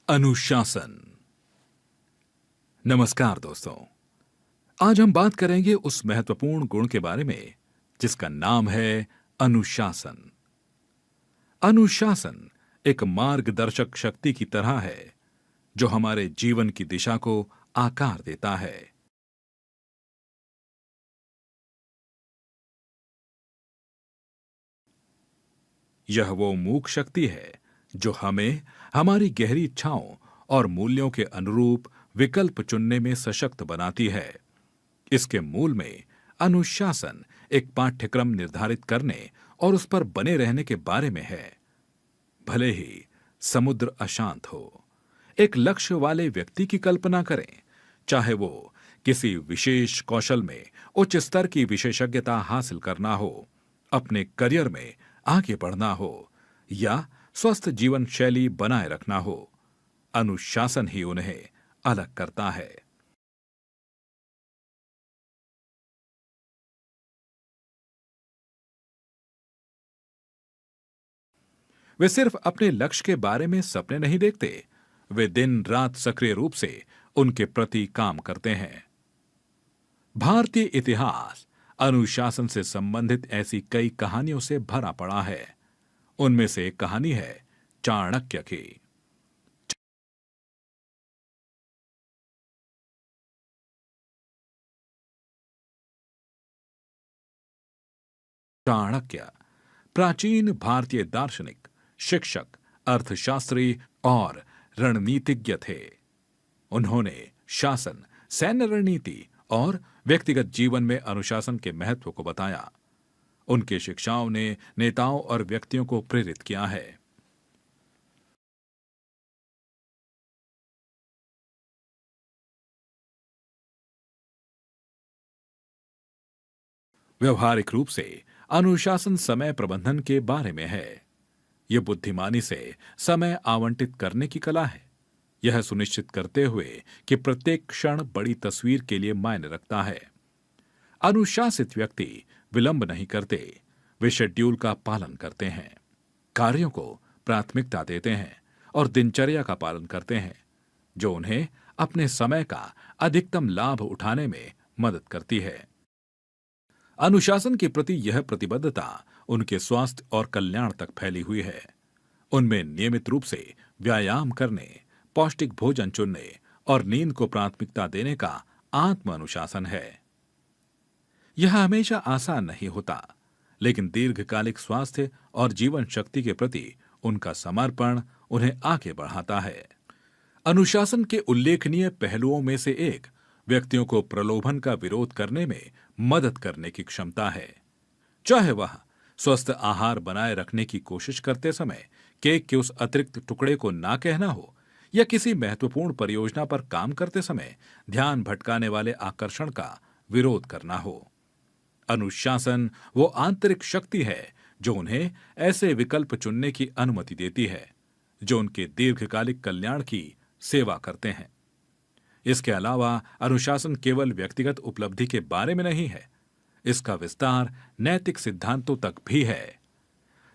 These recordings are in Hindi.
अनुशासन। नमस्कार दोस्तों, आज हम बात करेंगे उस महत्वपूर्ण गुण के बारे में जिसका नाम है अनुशासन। अनुशासन एक मार्गदर्शक शक्ति की तरह है जो हमारे जीवन की दिशा को आकार देता है। यह वो मूक शक्ति है जो हमें हमारी गहरी इच्छाओं और मूल्यों के अनुरूप विकल्प चुनने में सशक्त बनाती है। इसके मूल में अनुशासन एक पाठ्यक्रम निर्धारित करने और उस पर बने रहने के बारे में है। भले ही समुद्र अशांत हो, एक लक्ष्य वाले व्यक्ति की कल्पना करें, चाहे वो किसी विशेष कौशल में उच्च स्तर की विशेषज्ञता हासिल करना हो, अपने करियर में आगे बढ़ना हो या स्वस्थ जीवन शैली बनाए रखना हो, अनुशासन ही उन्हें अलग करता है। वे सिर्फ अपने लक्ष्य के बारे में सपने नहीं देखते, वे दिन रात सक्रिय रूप से उनके प्रति काम करते हैं। भारतीय इतिहास अनुशासन से संबंधित ऐसी कई कहानियों से भरा पड़ा है। उनमें से एक कहानी है चाणक्य की। चाणक्य प्राचीन भारतीय दार्शनिक, शिक्षक, अर्थशास्त्री और रणनीतिज्ञ थे। उन्होंने शासन, सैन्य रणनीति और व्यक्तिगत जीवन में अनुशासन के महत्व को बताया। उनकी शिक्षाओं ने नेताओं और व्यक्तियों को प्रेरित किया है। व्यवहारिक रूप से अनुशासन समय प्रबंधन के बारे में है। यह बुद्धिमानी से समय आवंटित करने की कला है, यह सुनिश्चित करते हुए कि प्रत्येक क्षण बड़ी तस्वीर के लिए मायने रखता है। अनुशासित व्यक्ति विलंब नहीं करते, वे शेड्यूल का पालन करते हैं, कार्यों को प्राथमिकता देते हैं और दिनचर्या का पालन करते हैं, जो उन्हें अपने समय का अधिकतम लाभ उठाने में मदद करती है। अनुशासन के प्रति यह प्रतिबद्धता उनके स्वास्थ्य और कल्याण तक फैली हुई है। उनमें नियमित रूप से व्यायाम करने, पौष्टिक भोजन चुनने और नींद को प्राथमिकता देने का आत्म अनुशासन है। यह हमेशा आसान नहीं होता, लेकिन दीर्घकालिक स्वास्थ्य और जीवन शक्ति के प्रति उनका समर्पण उन्हें आगे बढ़ाता है। अनुशासन के उल्लेखनीय पहलुओं में से एक व्यक्तियों को प्रलोभन का विरोध करने में मदद करने की क्षमता है। चाहे वह स्वस्थ आहार बनाए रखने की कोशिश करते समय केक के उस अतिरिक्त टुकड़े को ना कहना हो या किसी महत्वपूर्ण परियोजना पर काम करते समय ध्यान भटकाने वाले आकर्षण का विरोध करना हो। अनुशासन वो आंतरिक शक्ति है जो उन्हें ऐसे विकल्प चुनने की अनुमति देती है जो उनके दीर्घकालिक कल्याण की सेवा करते हैं। इसके अलावा अनुशासन केवल व्यक्तिगत उपलब्धि के बारे में नहीं है, इसका विस्तार नैतिक सिद्धांतों तक भी है।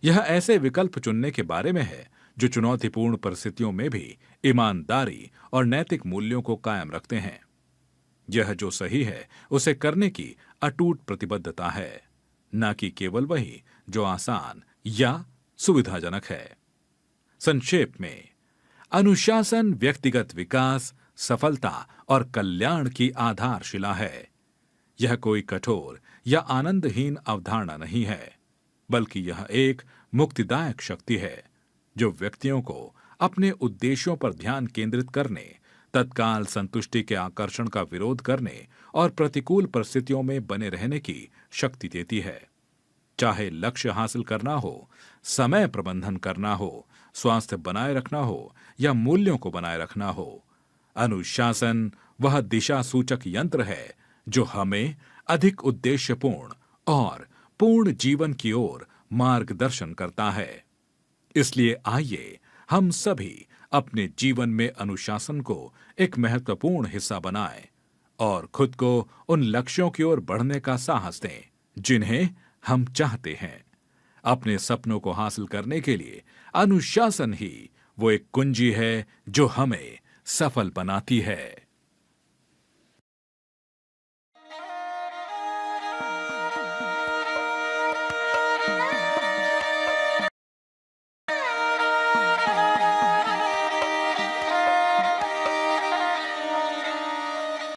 यह ऐसे विकल्प चुनने के बारे में है जो चुनौतीपूर्ण परिस्थितियों में भी ईमानदारी और नैतिक मूल्यों को कायम रखते हैं। यह जो सही है उसे करने की अटूट प्रतिबद्धता है, न कि केवल वही जो आसान या सुविधाजनक है। संक्षेप में, अनुशासन व्यक्तिगत विकास, सफलता और कल्याण की आधारशिला है। यह कोई कठोर या आनंदहीन अवधारणा नहीं है, बल्कि यह एक मुक्तिदायक शक्ति है जो व्यक्तियों को अपने उद्देश्यों पर ध्यान केंद्रित करने, तत्काल संतुष्टि के आकर्षण का विरोध करने और प्रतिकूल परिस्थितियों में बने रहने की शक्ति देती है। चाहे लक्ष्य हासिल करना हो, समय प्रबंधन करना हो, स्वास्थ्य बनाए रखना हो या मूल्यों को बनाए रखना हो, अनुशासन वह दिशा सूचक यंत्र है जो हमें अधिक उद्देश्यपूर्ण और पूर्ण जीवन की ओर मार्गदर्शन करता है। इसलिए आइए हम सभी अपने जीवन में अनुशासन को एक महत्वपूर्ण हिस्सा बनाएं और खुद को उन लक्ष्यों की ओर बढ़ने का साहस दें जिन्हें हम चाहते हैं। अपने सपनों को हासिल करने के लिए अनुशासन ही वो एक कुंजी है जो हमें सफल बनाती है।